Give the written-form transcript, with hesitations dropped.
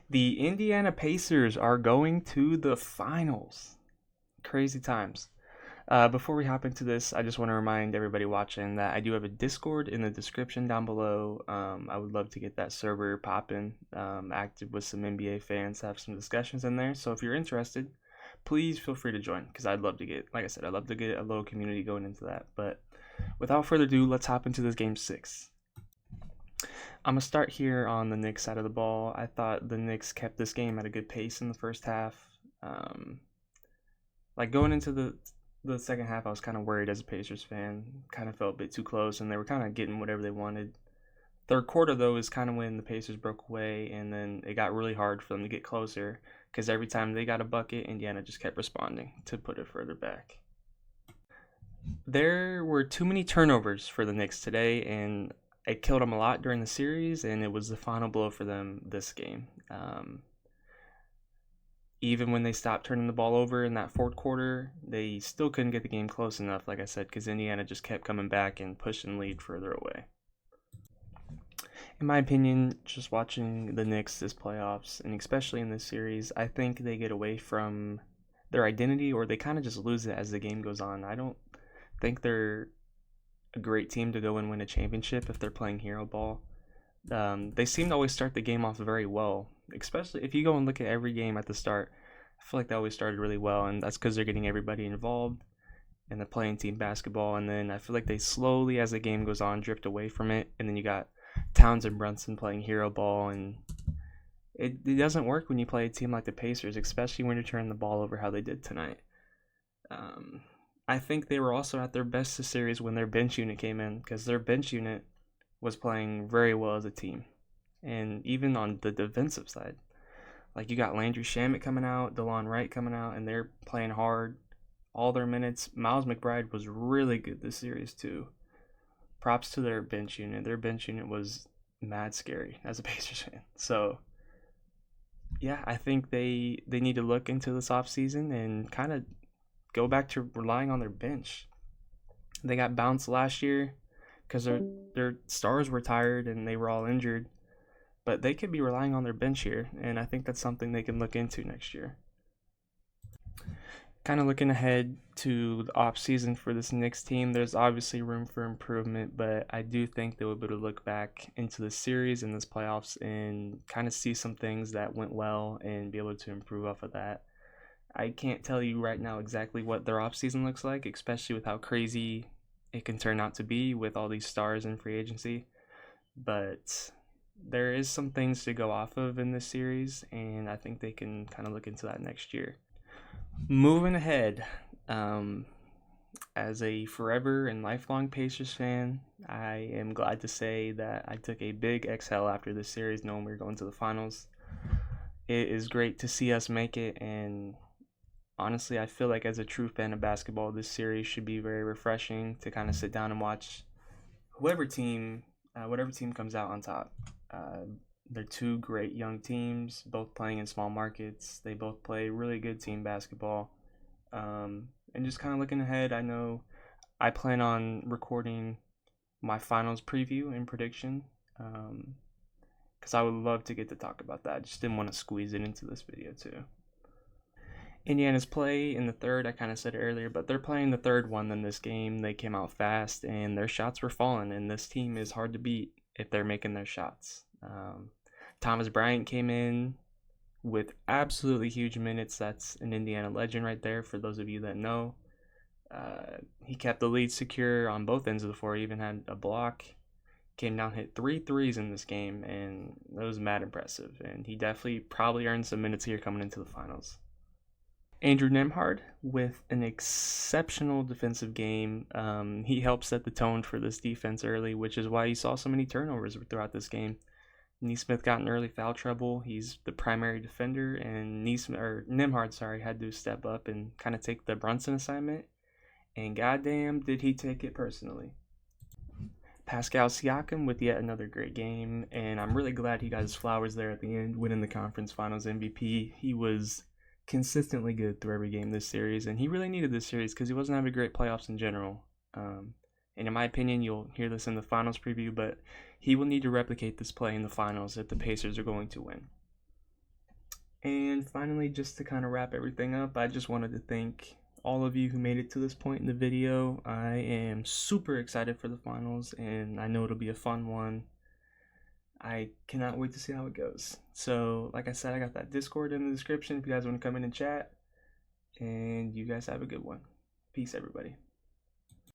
The Indiana Pacers are going to the finals. Crazy times. Before we hop into this, I just want to remind everybody watching that I do have a Discord in the description down below. I would love to get that server popping, active with some NBA fans, have some discussions in there. So if you're interested, please feel free to join because I'd love to get, like I said, I'd love to get a little community going into that. But without further ado, let's hop into this game six. I'm gonna start here on the Knicks side of the ball. I thought the Knicks kept this game at a good pace in the first half. Um, like going into the second half, I was kind of worried as a Pacers fan. Kind of felt a bit too close, and they were kind of getting whatever they wanted. Third quarter though is kind of when the Pacers broke away, and then it got really hard for them to get closer because every time they got a bucket, Indiana just kept responding to put it further back. There were too many turnovers for the Knicks today, and it killed them a lot during the series, and it was the final blow for them this game. Even when they stopped turning the ball over in that fourth quarter, they still couldn't get the game close enough, like I said, because Indiana just kept coming back and pushing the lead further away. In my opinion, just watching the Knicks this playoffs, and especially in this series, I think they get away from their identity or they kind of just lose it as the game goes on. I don't think they're a great team to go and win a championship if they're playing hero ball. They seem to always start the game off very well, especially if you go and look at every game at the start. I feel like they always started really well, and that's because they're getting everybody involved and they're playing team basketball. And then I feel like they slowly, as the game goes on, drift away from it. And then you got Towns and Brunson playing hero ball, and it doesn't work when you play a team like the Pacers, especially when you're turning the ball over how they did tonight. Um, I think they were also at their best this series when their bench unit came in because their bench unit was playing very well as a team. And even on the defensive side, like you got Landry Shamet coming out, DeLon Wright coming out, and they're playing hard all their minutes. Miles McBride was really good this series too. Props to their bench unit. Their bench unit was mad scary as a Pacers fan. So yeah, I think they need to look into this offseason and kind of go back to relying on their bench. They got bounced last year because their stars were tired and they were all injured. But they could be relying on their bench here, and I think that's something they can look into next year. Kind of looking ahead to the off season for this Knicks team, there's obviously room for improvement, but I do think they will be able to look back into the series and this playoffs and kind of see some things that went well and be able to improve off of that. I can't tell you right now exactly what their off season looks like, especially with how crazy it can turn out to be with all these stars in free agency. But there is some things to go off of in this series, and I think they can kind of look into that next year. Moving ahead, um, as a forever and lifelong Pacers fan, I am glad to say that I took a big exhale after this series, knowing we were going to the finals. It is great to see us make it, and honestly, I feel like as a true fan of basketball, this series should be very refreshing to kind of sit down and watch whoever team, whatever team comes out on top. Uh, they're two great young teams, both playing in small markets. They both play really good team basketball. And just kind of looking ahead, I know I plan on recording my finals preview and prediction because I would love to get to talk about that. I just didn't want to squeeze it into this video too. Indiana's play in the third, I kind of said it earlier, but they're playing the third one in this game. They came out fast and their shots were falling, and this team is hard to beat if they're making their shots. Thomas Bryant came in with absolutely huge minutes. That's an Indiana legend right there for those of you that know. He kept the lead secure on both ends of the floor. He even had a block. Came down, hit 3 threes in this game, and that was mad impressive. And he definitely probably earned some minutes here coming into the finals. Andrew Nembhard with an exceptional defensive game. He helped set the tone for this defense early, which is why you saw so many turnovers throughout this game. Nesmith got in early foul trouble. He's the primary defender, and Nembhard, had to step up and kind of take the Brunson assignment. And goddamn, did he take it personally. Pascal Siakam with yet another great game, and I'm really glad he got his flowers there at the end, winning the conference finals MVP. He was consistently good through every game this series, and he really needed this series because he wasn't having great playoffs in general. And in my opinion, you'll hear this in the finals preview, but he will need to replicate this play in the finals if the Pacers are going to win. And finally, just to kind of wrap everything up, I just wanted to thank all of you who made it to this point in the video. I am super excited for the finals, and I know it'll be a fun one. I cannot wait to see how it goes. So, like I said, I got that Discord in the description if you guys want to come in and chat. And you guys have a good one. Peace, everybody.